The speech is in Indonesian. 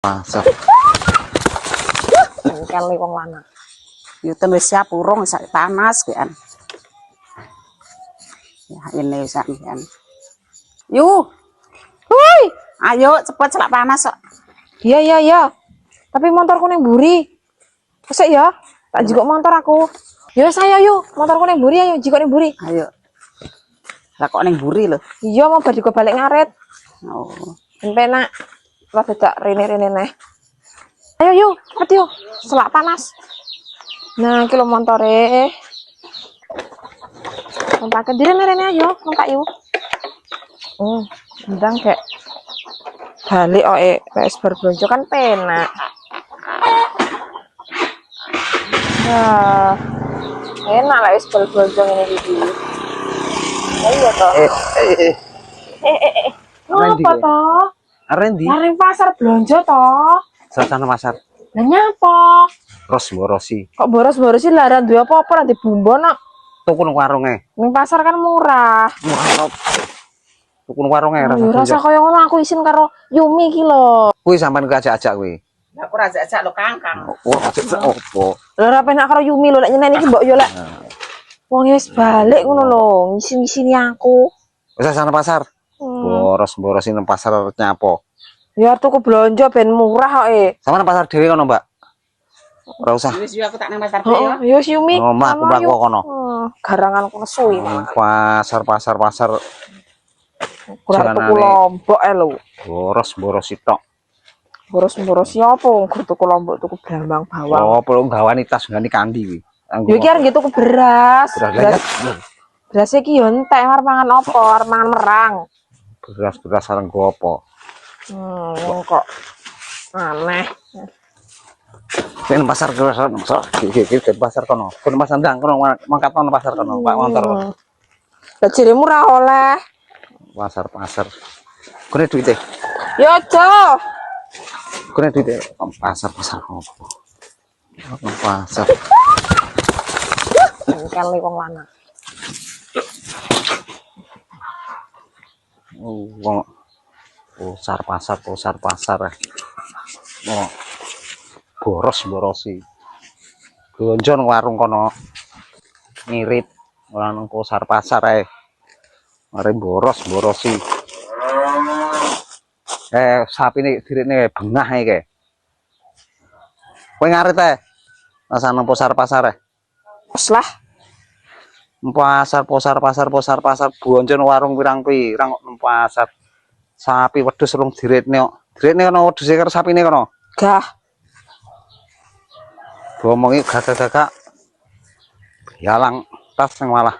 Pasar. Kali wong lanang. Yo wis siap urung sak panas kan. Ya ini sampean. Yu. Woi, Ayo cepet selak panas kok. iya. Tapi motorku ning mburi. Wis ya, tak jikok motor aku. Ya saya yuk, motorku ning mburi ayo jikok ning mburi. Ayo. Lah kok ning mburi lho. Iya mau bar juga balik ngaret. Oh. Penak. Lah dadak rene-rene neh. Ayo yuk, cepet yuk. Selak panas. Nah, kilo montore. Numpak kediri rene ayo, numpak yuk. Ndang kek. Balik wis berbelanja kan penak. Nah. Enak lah wis berbelanja ngene iki. Ayo toh. Ngapa toh? Arendi. Maring pasar belanja toh. Suasana pasar. Lah nyapa? Ros borosi. Kok boros-boros sih laran duwe apa-apa ora dibumbu nok. Tuku nang warunge. Ning pasar kan murah. Murah kok. Tuku nang warunge Ya rasa kaya ngono aku isin karo Yumi iki lho. Kuwi sampean ajak-ajak kuwi. Lah aku ajak-ajak lho Kang. Oh, ajak opo? Lho ora penak karo Yumi lho lek nyeneni iki mbok yo lek. Wong wis balik ngono lho, ngisi-ngisini aku. Wis sana pasar. Boros-borosin nang pasar nyapo. Ya tuku belanja ben murah kok Sama nang pasar dhewe kono, Mbak. Ora usah. Wis yo aku tak nang pasar Heeh, dhewe. yo Yumi. Oh, mak aku kono. Garanganku nesu iki. Pasar. Kurang tuku lombok lho. Boros tok. Boros-boros ya apa wong gur tuku lombok tuku brambang bawang. Oh, perlu gawani tas gani kandi kuwi. Yo iki arep tuku beras. Beras Beras iki yo entek arep mangan apa? Arep mangan merang. beras sareng go apa? Kok aneh. Ken pasar ke pasar kono. Kono pasar ndang kono mangkat kono pasar kono, Pak motor. Lah jerimu ora oleh. Pasar. Kene duite. Yo aja. Kene duite pasar opo? Pasar. Kali wong lanang. Wong pasar. Oh. Borosi. Belanja nang warung kono. Ngirit ora nang pasar ae. Mari borosi. Sapine direne bengah iki. Kowe ngarit ae. Nang pasar ae. Wes lah. Pasar belanja nang warung pirang-pirang kok nang pasar. Sapi wedhus rung diritne kok. Diritne kono wedhuse karo sapine kono. Gah. Ngomongi gagak-gagak. Yalang tas yang malah